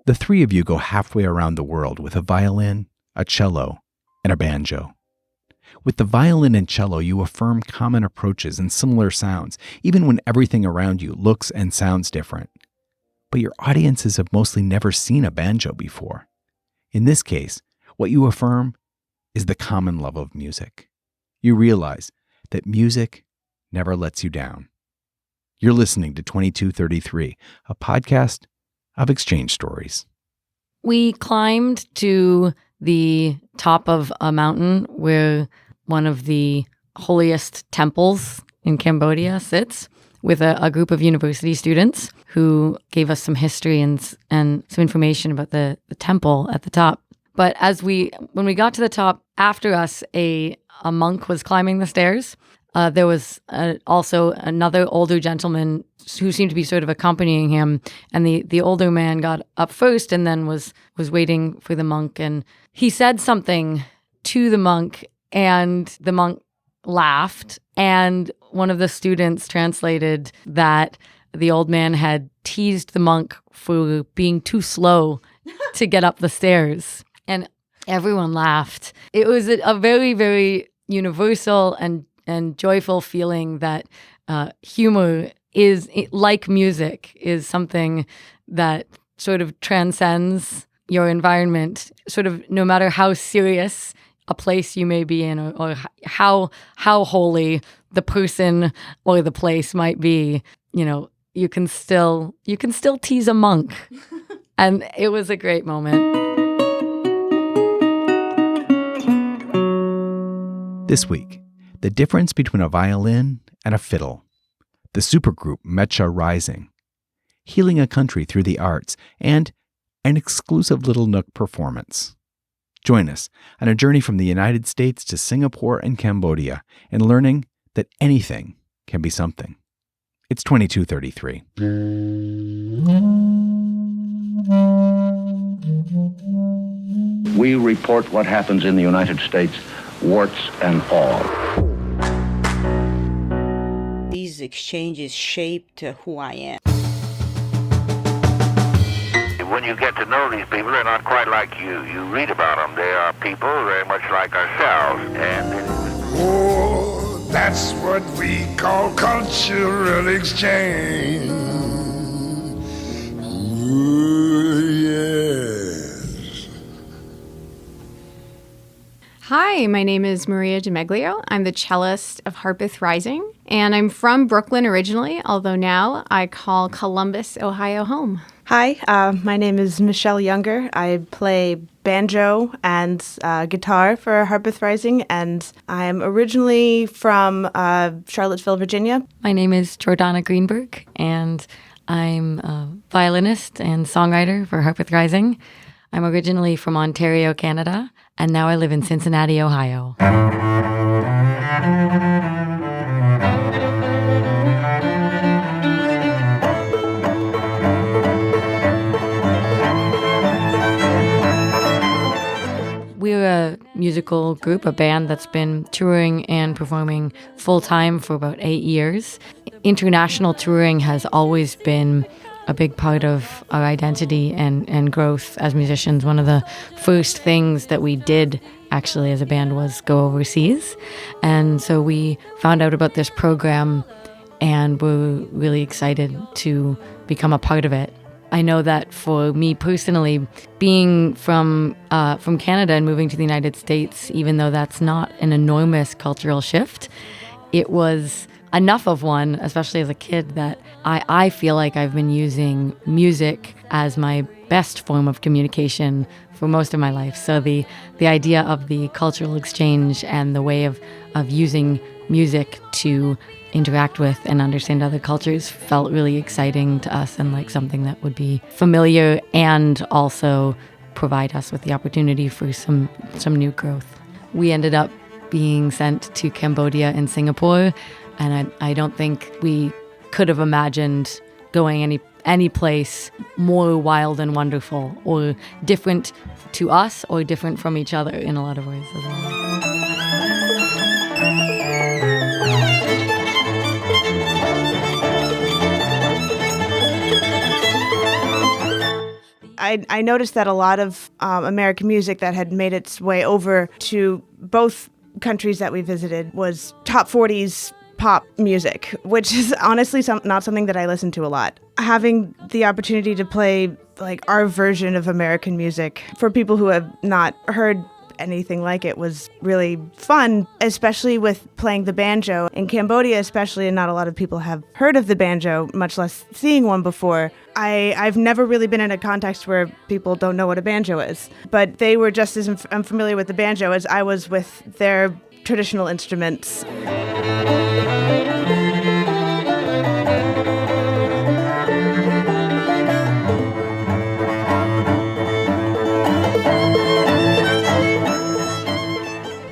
The three of you go halfway around the world with a violin, a cello, and a banjo. With the violin and cello, you affirm common approaches and similar sounds, even when everything around you looks and sounds different. But your audiences have mostly never seen a banjo before. In this case, what you affirm is the common love of music. You realize that music never lets you down. You're listening to 2233, a podcast of exchange stories. We climbed to the top of a mountain where one of the holiest temples in Cambodia sits, with a group of university students who gave us some history and some information about the temple at the top. But when we got to the top, after us, a monk was climbing the stairs. There was also another older gentleman who seemed to be sort of accompanying him. And the older man got up first and then was waiting for the monk. And he said something to the monk, and the monk laughed. And one of the students translated that the old man had teased the monk for being too slow to get up the stairs. And everyone laughed. It was a very, very universal and joyful feeling that humor is, like music, is something that sort of transcends your environment, sort of no matter how serious a place you may be in, or how holy the person or the place might be. You can still tease a monk. And it was a great moment. This week, the difference between a violin and a fiddle, the supergroup Harpeth Rising, healing a country through the arts, and an exclusive Little Nook performance. Join us on a journey from the United States to Singapore and Cambodia, and learning that anything can be something. It's 2233. We report what happens in the United States, warts and all. These exchanges shaped who I am. When you get to know these people, they're not quite like you read about them. They are people very much like ourselves. Oh, that's what we call cultural exchange. Ooh, yes. Hi, my name is Maria DiMeglio. I'm the cellist of Harpeth Rising, and I'm from Brooklyn originally, although now I call Columbus, Ohio home. Hi, my name is Michelle Younger. I play banjo and guitar for Harpeth Rising, and I'm originally from Charlottesville, Virginia. My name is Jordana Greenberg, and I'm a violinist and songwriter for Harpeth Rising. I'm originally from Ontario, Canada, and now I live in Cincinnati, Ohio. We're a musical group, a band that's been touring and performing full-time for about 8 years. International touring has always been a big part of our identity and growth as musicians. One of the first things that we did actually as a band was go overseas. And so we found out about this program and we're really excited to become a part of it. I know that for me personally, being from Canada and moving to the United States, even though that's not an enormous cultural shift, it was enough of one, especially as a kid, that I feel like I've been using music as my best form of communication for most of my life. So the idea of the cultural exchange and the way of using music to interact with and understand other cultures felt really exciting to us, and like something that would be familiar and also provide us with the opportunity for some new growth. We ended up being sent to Cambodia and Singapore, and I don't think we could have imagined going any place more wild and wonderful, or different to us, or different from each other in a lot of ways as well. I noticed that a lot of American music that had made its way over to both countries that we visited was top 40s pop music, which is honestly not something that I listen to a lot. Having the opportunity to play like our version of American music for people who have not heard anything like it was really fun, especially with playing the banjo. In Cambodia especially, and not a lot of people have heard of the banjo, much less seeing one before. I've never really been in a context where people don't know what a banjo is, but they were just as unfamiliar with the banjo as I was with their traditional instruments.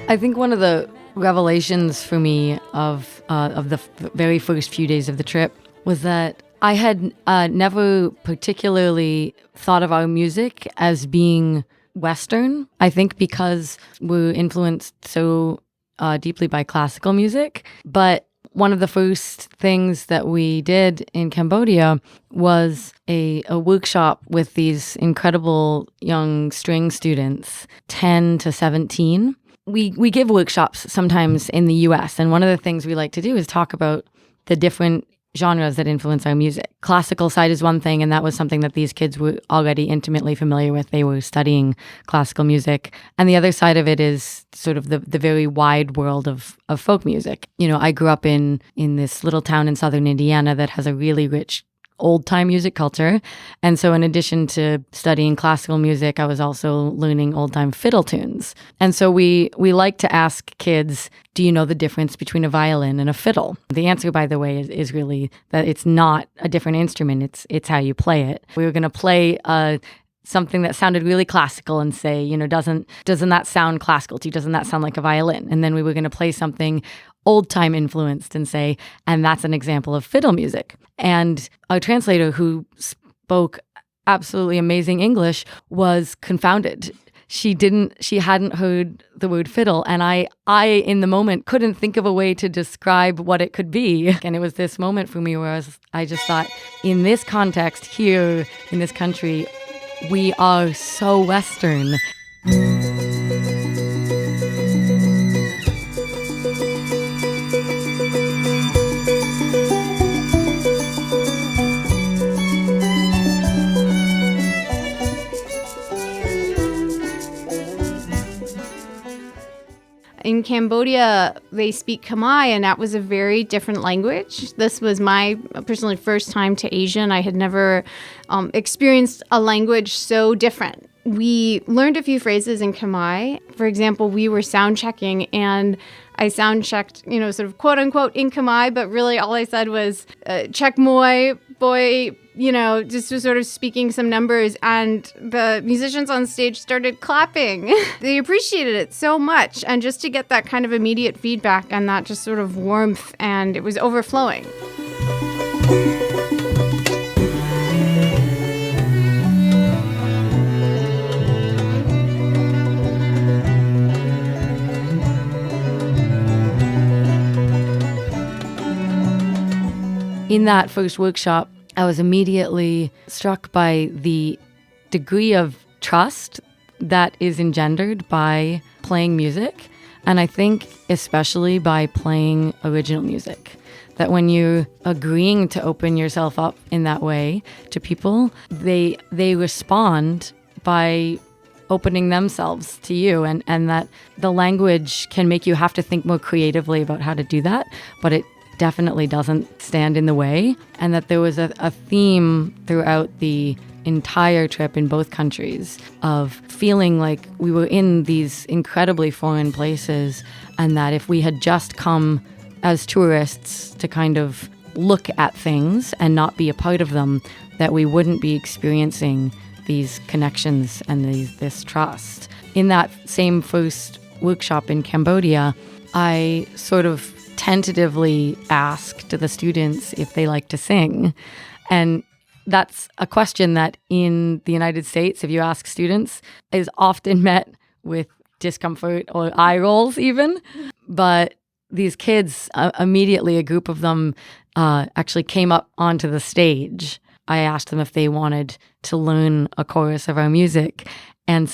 I think one of the revelations for me of the very first few days of the trip was that I had never particularly thought of our music as being Western. I think because we're influenced so deeply by classical music. But one of the first things that we did in Cambodia was a workshop with these incredible young string students, 10 to 17. We give workshops sometimes in the US, and one of the things we like to do is talk about the different genres that influence our music. Classical side is one thing, and that was something that these kids were already intimately familiar with. They were studying classical music. And the other side of it is sort of the very wide world of folk music. You know, I grew up in this little town in southern Indiana that has a really rich old-time music culture. And so in addition to studying classical music, I was also learning old-time fiddle tunes. And so we like to ask kids, do you know the difference between a violin and a fiddle? The answer, by the way, is really that it's not a different instrument. It's how you play it. We were going to play something that sounded really classical and say, you know, doesn't that sound classical to you? Doesn't that sound like a violin? And then we were going to play something old-time influenced and say, and that's an example of fiddle music. And our translator, who spoke absolutely amazing English, was confounded. She hadn't heard the word fiddle, and I in the moment couldn't think of a way to describe what it could be. And it was this moment for me where I just thought, in this context here in this country, we are so Western. In Cambodia, they speak Khmer, and that was a very different language. This was my personally first time to Asia, and I had never experienced a language so different. We learned a few phrases in Khmer. For example, we were sound checking, and I sound checked, you know, sort of quote unquote in Khmer, but really all I said was check moi, boy, you know, just was sort of speaking some numbers, and the musicians on stage started clapping. They appreciated it so much, and just to get that kind of immediate feedback and that just sort of warmth, and it was overflowing. In that first workshop, I was immediately struck by the degree of trust that is engendered by playing music. And I think especially by playing original music, that when you're agreeing to open yourself up in that way to people, they respond by opening themselves to you, and that the language can make you have to think more creatively about how to do that, but it definitely doesn't stand in the way. And that there was a theme throughout the entire trip in both countries of feeling like we were in these incredibly foreign places, and that if we had just come as tourists to kind of look at things and not be a part of them, that we wouldn't be experiencing these connections and this trust. In that same first workshop in Cambodia, I sort of tentatively asked the students if they like to sing. And that's a question that in the United States, if you ask students, is often met with discomfort or eye rolls even. But these kids, immediately a group of them actually came up onto the stage I asked them if they wanted to learn a chorus of our music. And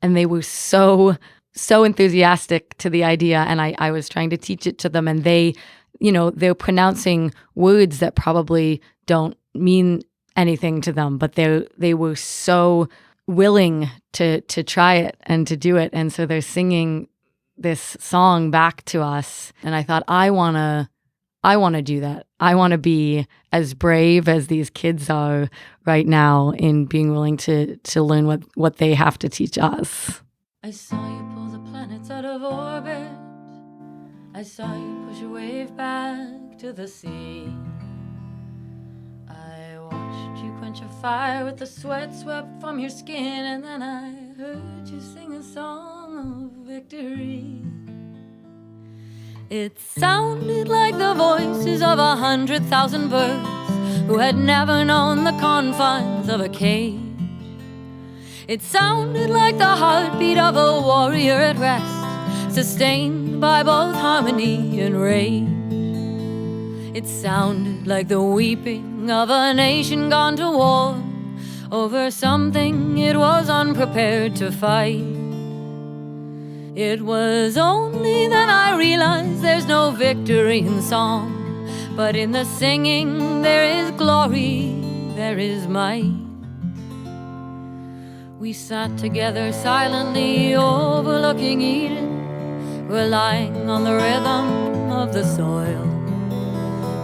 they were so enthusiastic to the idea. And I was trying to teach it to them, and they're pronouncing words that probably don't mean anything to them, but they were so willing to try it and to do it. And so they're singing this song back to us. And I thought, I want to do that. I want to be as brave as these kids are right now in being willing to learn what they have to teach us. I saw you pull the planets out of orbit. I saw you push a wave back to the sea. I watched you quench a fire with the sweat swept from your skin, and then I heard you sing a song of victory. It sounded like the voices of 100,000 birds who had never known the confines of a cage. It sounded like the heartbeat of a warrior at rest, sustained by both harmony and rage. It sounded like the weeping of a nation gone to war over something it was unprepared to fight. It was only then I realized there's no victory in song, but in the singing there is glory, there is might. We sat together silently overlooking Eden, relying on the rhythm of the soil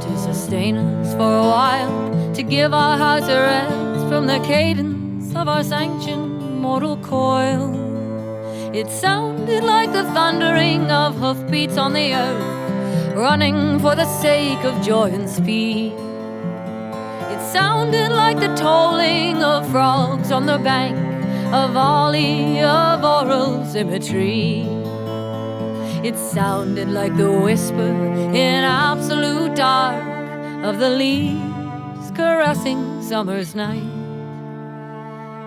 to sustain us for a while, to give our hearts a rest from the cadence of our sanctioned mortal coil. It sounded like the thundering of hoofbeats on the earth, running for the sake of joy and speed. It sounded like the tolling of frogs on the bank, a volley of oral symmetry. It sounded like the whisper in absolute dark of the leaves caressing summer's night.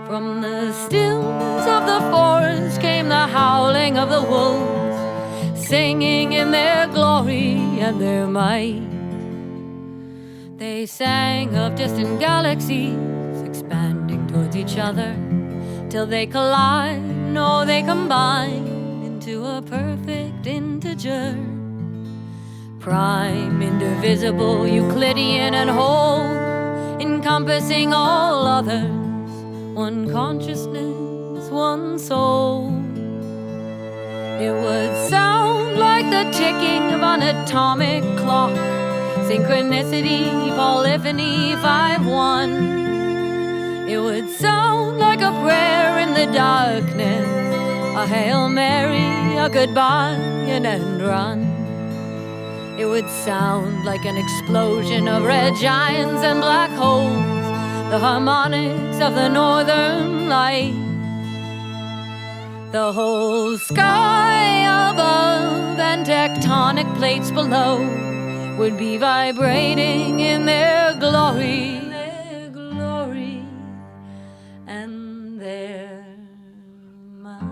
From the stillness of the forest came the howling of the wolves, singing in their glory and their might. They sang of distant galaxies expanding towards each other, till they collide, no, they combine into a perfect integer. Prime, indivisible, Euclidean and whole, encompassing all others, one consciousness, one soul. It would sound like the ticking of an atomic clock, synchronicity, polyphony, 5-1. It would sound like a prayer in the darkness, a Hail Mary, a goodbye, an end run. It would sound like an explosion of red giants and black holes, the harmonics of the northern light. The whole sky above and tectonic plates below would be vibrating in their glory, and their might.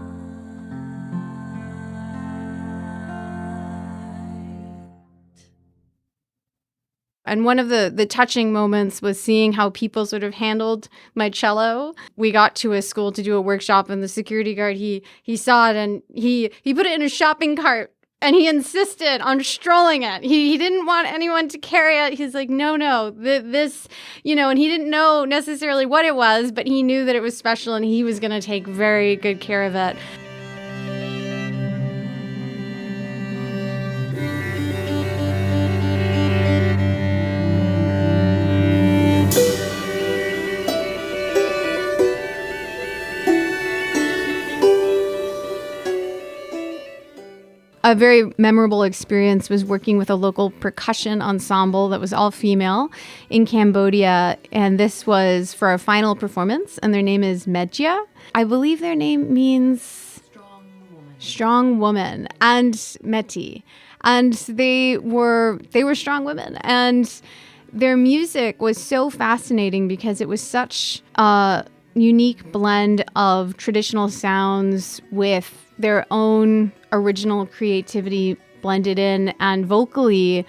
And one of the touching moments was seeing how people sort of handled my cello. We got to a school to do a workshop, and the security guard, he saw it, and he put it in a shopping cart, and he insisted on strolling it. He didn't want anyone to carry it. He's like, no, this, and he didn't know necessarily what it was, but he knew that it was special, and he was going to take very good care of it. A very memorable experience was working with a local percussion ensemble that was all female in Cambodia. And this was for our final performance, and their name is Medja. I believe their name means strong woman, and Meti. And they were strong women. And their music was so fascinating because it was such a unique blend of traditional sounds with their own original creativity blended in, and vocally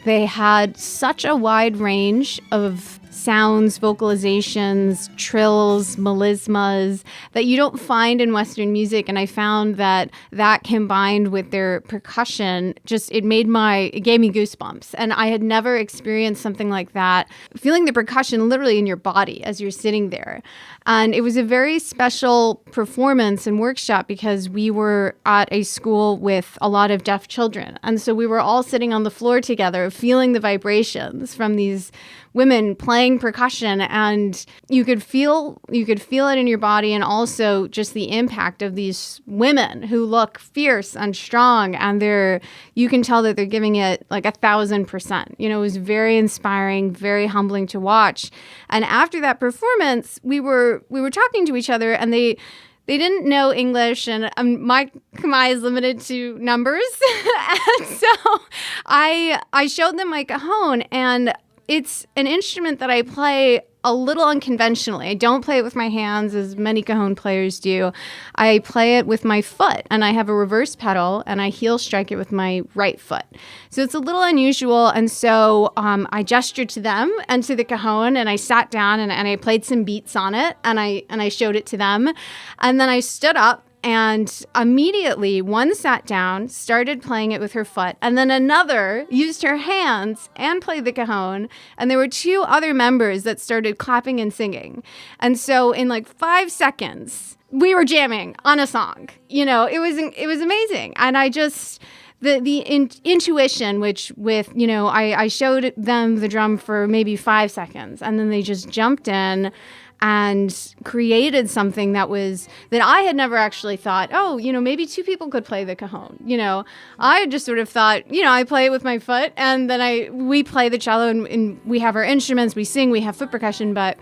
they had such a wide range of sounds, vocalizations, trills, melismas that you don't find in Western music. And I found that combined with their percussion, it gave me goosebumps. And I had never experienced something like that, feeling the percussion literally in your body as you're sitting there. And it was a very special performance and workshop because we were at a school with a lot of deaf children. And so we were all sitting on the floor together, feeling the vibrations from these women playing percussion, and you could feel it in your body, and also just the impact of these women who look fierce and strong, and you can tell that they're giving it like 1,000%. It was very inspiring, very humbling to watch. And after that performance, we were talking to each other, and they didn't know English, and my Khmer is limited to numbers. And so I showed them my cajon, and it's an instrument that I play a little unconventionally. I don't play it with my hands as many cajon players do. I play it with my foot, and I have a reverse pedal, and I heel strike it with my right foot. So it's a little unusual, and so I gestured to them and to the cajon, and I sat down and I played some beats on it, and I showed it to them, and then I stood up. And immediately, one sat down, started playing it with her foot, and then another used her hands and played the cajon. And there were two other members that started clapping and singing. And so in like 5 seconds, we were jamming on a song. It was amazing. And I just... The intuition, I showed them the drum for maybe 5 seconds, and then they just jumped in and created something that I had never actually thought, maybe two people could play the cajon. I just sort of thought, I play it with my foot, and then we play the cello, and we have our instruments, we sing, we have foot percussion. But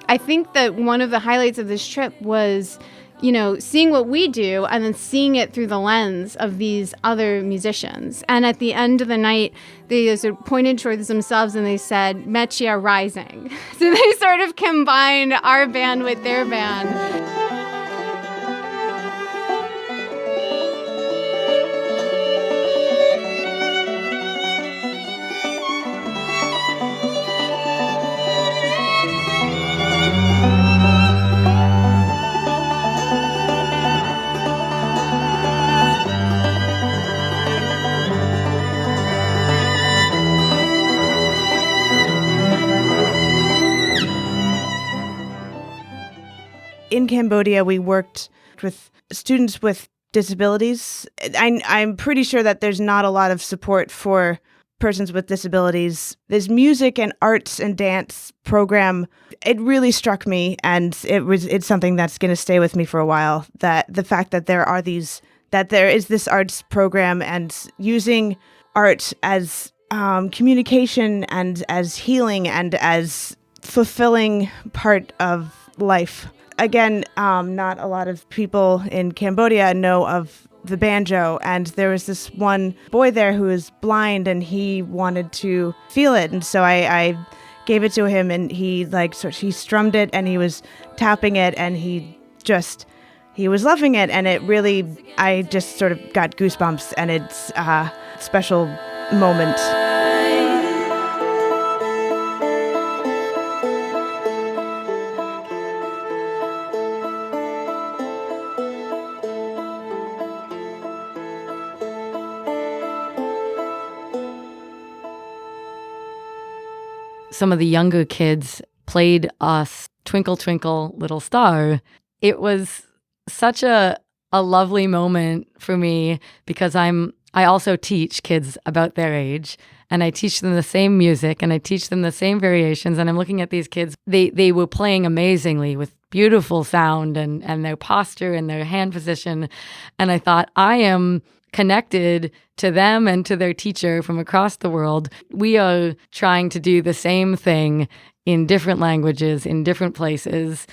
I think that one of the highlights of this trip was, seeing what we do and then seeing it through the lens of these other musicians. And at the end of the night, they sort of pointed towards themselves and they said, Mechia Rising. So they sort of combined our band with their band. In Cambodia, we worked with students with disabilities. I'm pretty sure that there's not a lot of support for persons with disabilities. This music and arts and dance program, it really struck me, and it's something that's going to stay with me for a while. That the fact that there is this arts program, and using art as communication and as healing and as fulfilling part of life. Again, not a lot of people in Cambodia know of the banjo, and there was this one boy there who was blind, and he wanted to feel it, and so I gave it to him, and he strummed it, and he was tapping it, and he was loving it, and I just sort of got goosebumps, and it's a special moment. Some of the younger kids played us Twinkle Twinkle Little Star. It was such a lovely moment for me because I also teach kids about their age, and I teach them the same music and I teach them the same variations, and I'm looking at these kids. They were playing amazingly with beautiful sound and their posture and their hand position, and I thought, I am connected to them and to their teacher from across the world. We are trying to do the same thing in different languages, in different places.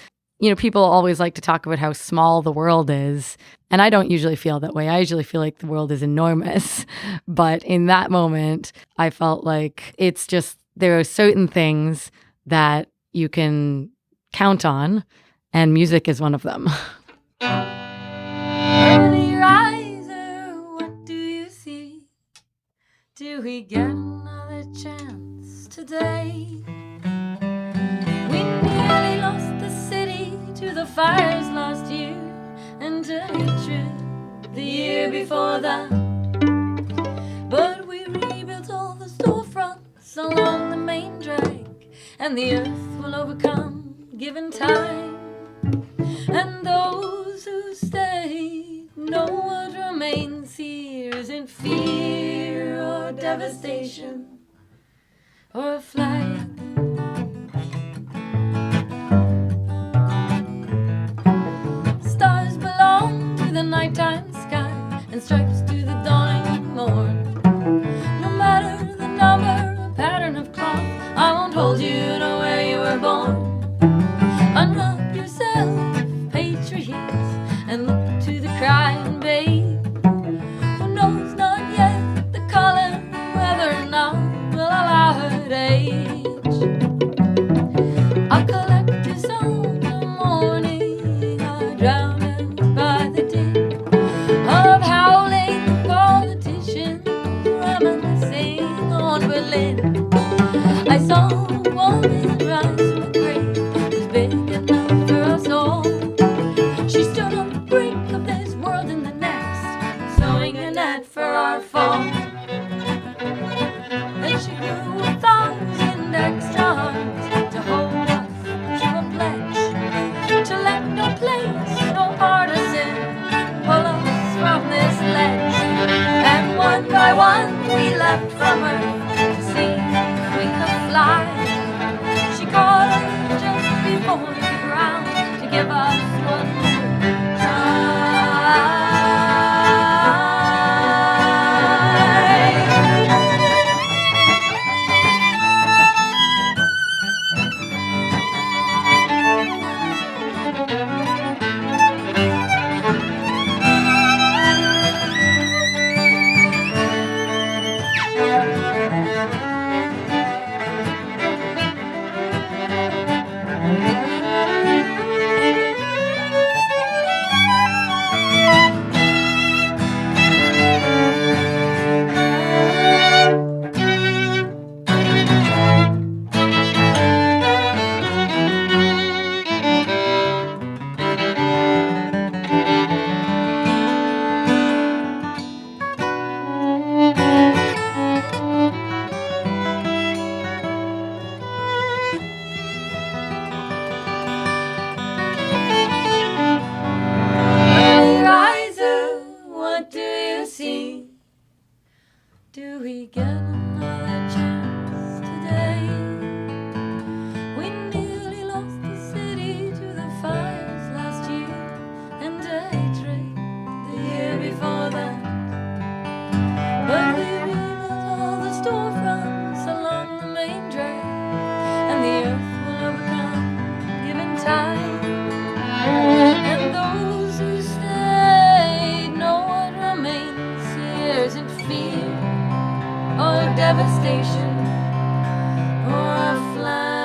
People always like to talk about how small the world is, and I don't usually feel that way. I usually feel like the world is enormous. But in that moment, I felt like it's just, there are certain things that you can count on, and music is one of them. Early riser, what do you see? Do we get another chance today? to the fires last year and to hatred the year before that. But we rebuilt all the storefronts along the main drag, and the earth will overcome given time. And those who stay know what remains here isn't fear or devastation or a flag. Stars belong to the nighttime sky and stripes to the dawning morn. No matter the number or pattern of cloth, I won't hold you to where you were born. Unwrap yourself, patriots, and look to the crying babe who knows not yet the color, whether or not will allow her to age. I'll collect your song till morning, I'll drown out by the din of howling politicians reminiscing on Berlin. I saw a woman rise from a grave who's big enough for us all. She stood on the brink of this world and the next, sewing a net for our fall. Then she grew 1,000 extra arms to hold us to a pledge, to let no place, no partisan pull us from this ledge. And one by one we left from Earth to see if we could fly. She caught us just before the ground to give us one more try. Early riser, what do you see? Do we get another chance today? We nearly lost the city to the fires last year and to hatred the year before that. But we rebuilt all the storefronts along the main drag, and the earth will overcome given time. And those who stayed know what remains here isn't fear or devastation or a flag.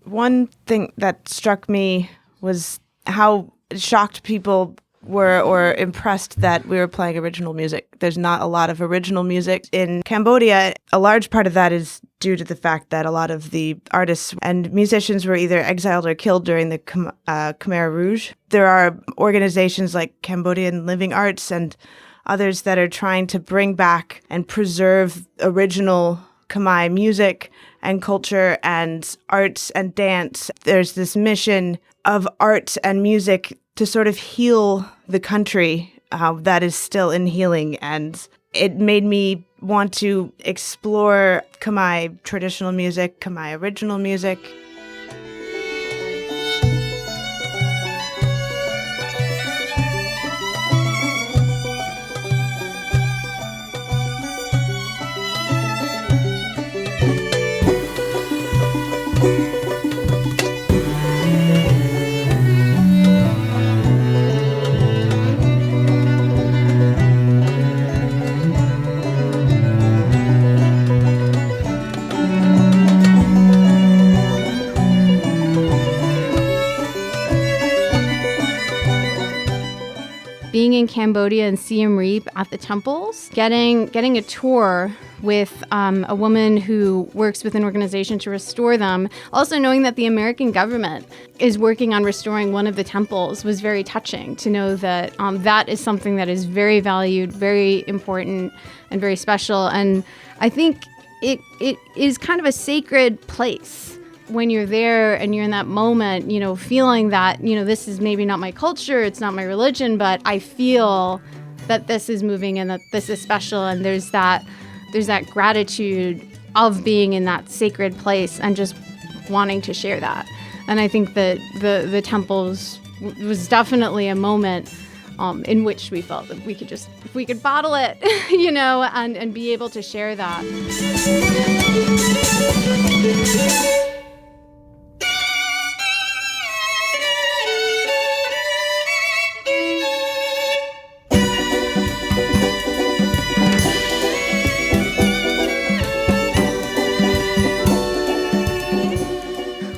One thing that struck me was how shocked people were or impressed that we were playing original music. There's not a lot of original music in Cambodia. A large part of that is due to the fact that a lot of the artists and musicians were either exiled or killed during the Khmer Rouge. There are organizations like Cambodian Living Arts and others that are trying to bring back and preserve original Khmer music and culture and arts and dance. There's this mission of art and music to sort of heal the country that is still in healing. And it made me want to explore Khmer traditional music, Khmer original music. being in Cambodia and Siem Reap at the temples, getting a tour with a woman who works with an organization to restore them. Also knowing that the American government is working on restoring one of the temples was very touching to know that that is something that is very valued, very important, and very special. And I think it is kind of a sacred place when you're there and you're in that moment, feeling that, this is maybe not my culture, it's not my religion, but I feel that this is moving and that this is special. And there's that gratitude of being in that sacred place and just wanting to share that. And I think that the temples was definitely a moment in which we felt that if we could bottle it, and be able to share that.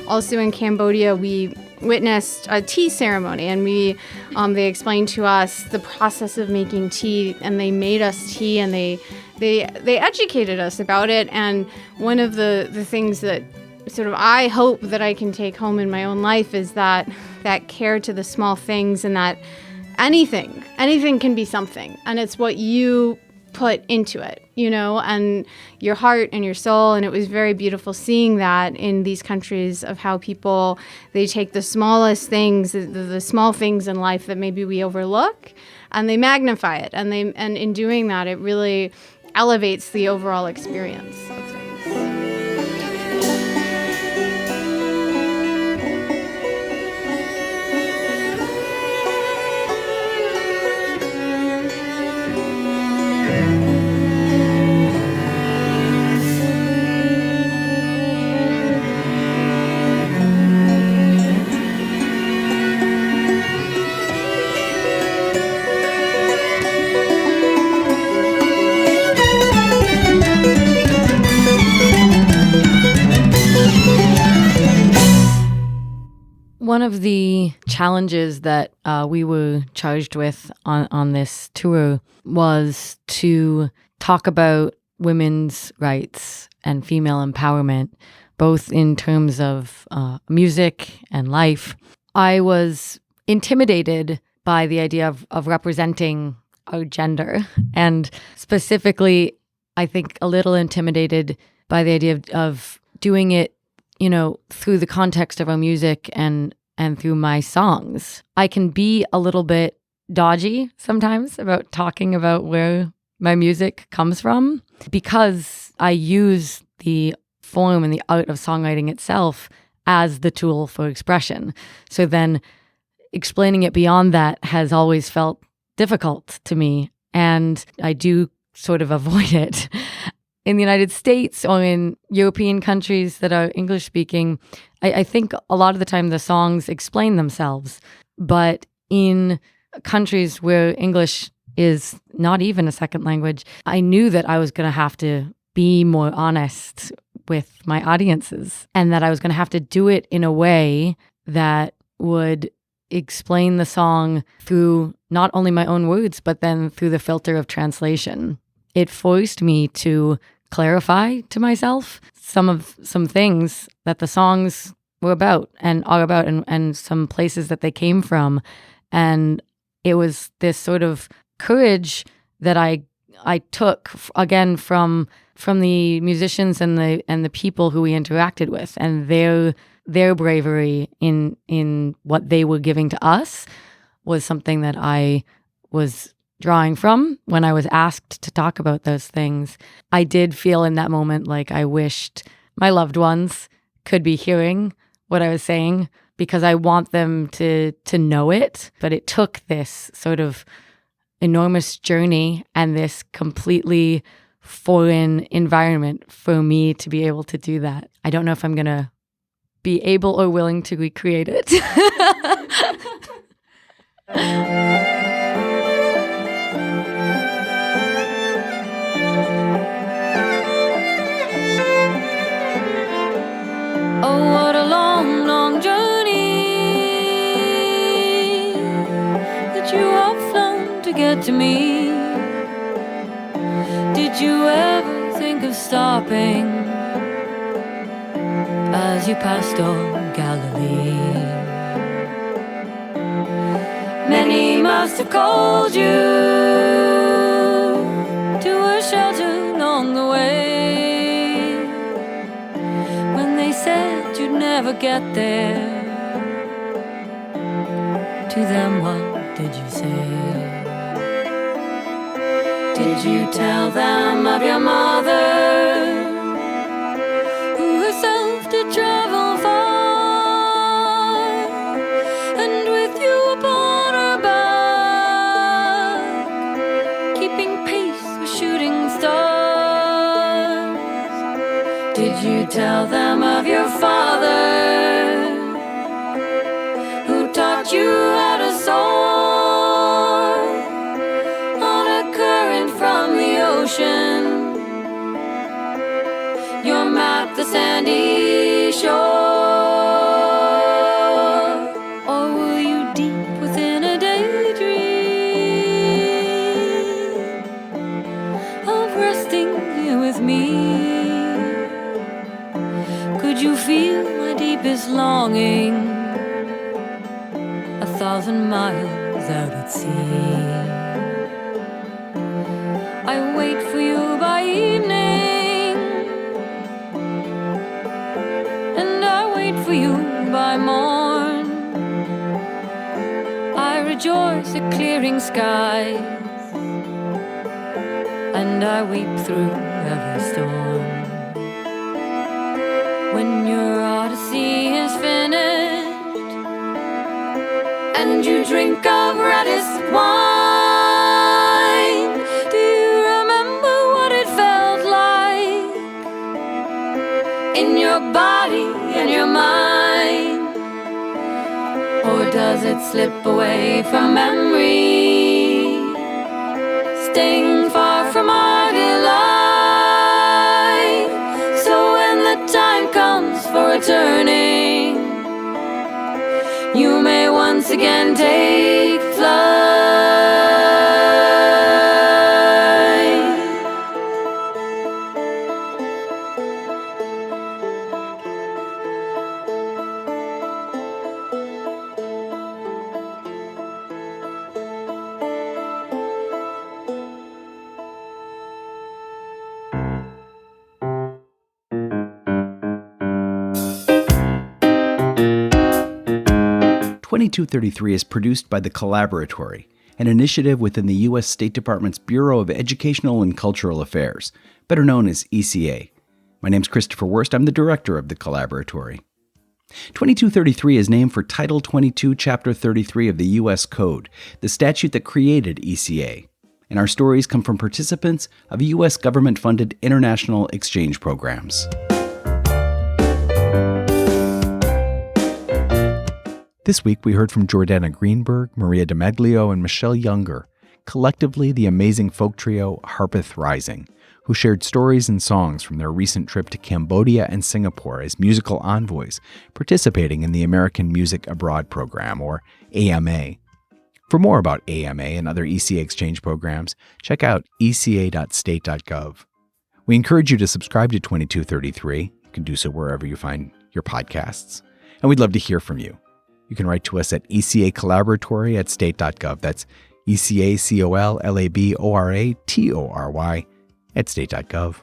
Also in Cambodia, we witnessed a tea ceremony, and they explained to us the process of making tea, and they made us tea, and they educated us about it. And one of the things that sort of I hope that I can take home in my own life is that care to the small things, and that anything can be something, and it's what you put into it, and your heart and your soul. And it was very beautiful seeing that in these countries of how people, they take the smallest things, the small things in life that maybe we overlook, and they magnify it. And in doing that, it really elevates the overall experience of things. One of the challenges that we were charged with on this tour was to talk about women's rights and female empowerment, both in terms of music and life. I was intimidated by the idea of representing our gender, and specifically, I think a little intimidated by the idea of doing it, through the context of our music and through my songs. I can be a little bit dodgy sometimes about talking about where my music comes from, because I use the form and the art of songwriting itself as the tool for expression. So then explaining it beyond that has always felt difficult to me, and I do sort of avoid it. In the United States or in European countries that are English speaking, I think a lot of the time the songs explain themselves. But in countries where English is not even a second language, I knew that I was going to have to be more honest with my audiences, and that I was going to have to do it in a way that would explain the song through not only my own words, but then through the filter of translation. It forced me to clarify to myself some things that the songs were about and are about, and some places that they came from. And it was this sort of courage that I took again from the musicians and the people who we interacted with, and their bravery in what they were giving to us was something that I was drawing from when I was asked to talk about those things. I did feel in that moment like I wished my loved ones could be hearing what I was saying, because I want them to know it. But it took this sort of enormous journey and this completely foreign environment for me to be able to do that. I don't know if I'm going to be able or willing to recreate it. Oh, what a long, long journey that you have flown to get to me. Did you ever think of stopping as you passed on Galilee? Many must have called you to a shelter along the way. When they said you'd never get there, to them what did you say? Did you tell them of your mother, who herself did travel far, and with you upon her back, keeping pace with shooting stars? Did you tell them of your father, who taught you how to soar on a current from the ocean, your map the sandy shore? Or were you deep within a daydream of resting here with me? Could you feel my deepest longing 1,000 miles out at sea? I wait for you by evening, and I wait for you by morn. I rejoice at clearing skies, and I weep through every storm. When your odyssey is finished and you drink of reddest wine, do you remember what it felt like in your body and your mind? Or does it slip away from memory, staying far from our delight? So when the time comes for returning, you may once again take flight. 2233 is produced by the Collaboratory, an initiative within the U.S. State Department's Bureau of Educational and Cultural Affairs, better known as ECA. My name's Christopher Wurst. I'm the director of the Collaboratory. 2233 is named for Title 22, Chapter 33 of the U.S. Code, the statute that created ECA. And our stories come from participants of U.S. government-funded international exchange programs. This week, we heard from Jordana Greenberg, Maria DiMaglio, and Michelle Younger, collectively the amazing folk trio Harpeth Rising, who shared stories and songs from their recent trip to Cambodia and Singapore as musical envoys, participating in the American Music Abroad program, or AMA. For more about AMA and other ECA exchange programs, check out eca.state.gov. We encourage you to subscribe to 2233. You can do so wherever you find your podcasts. And we'd love to hear from you. You can write to us at ecacollaboratory@state.gov. That's ecacollaboratory@state.gov.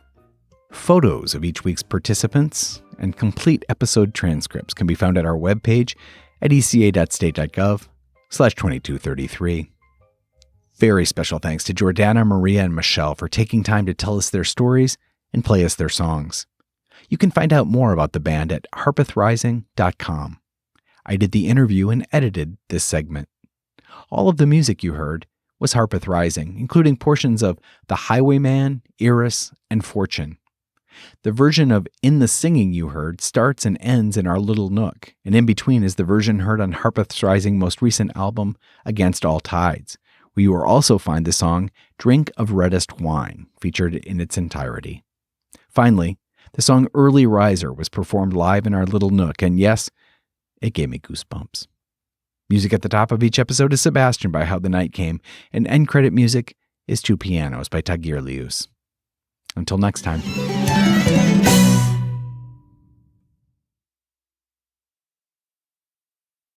Photos of each week's participants and complete episode transcripts can be found at our webpage at eca.state.gov/2233. Very special thanks to Jordana, Maria, and Michelle for taking time to tell us their stories and play us their songs. You can find out more about the band at harpethrising.com. I did the interview and edited this segment. All of the music you heard was Harpeth Rising, including portions of The Highwayman, Iris, and Fortune. The version of In the Singing you heard starts and ends in Our Little Nook, and in between is the version heard on Harpeth Rising's most recent album, Against All Tides, where you will also find the song Drink of Reddest Wine, featured in its entirety. Finally, the song Early Riser was performed live in Our Little Nook, and yes, it gave me goosebumps. Music at the top of each episode is Sebastian by How the Night Came, and end credit music is Two Pianos by Tagir Lius. Until next time.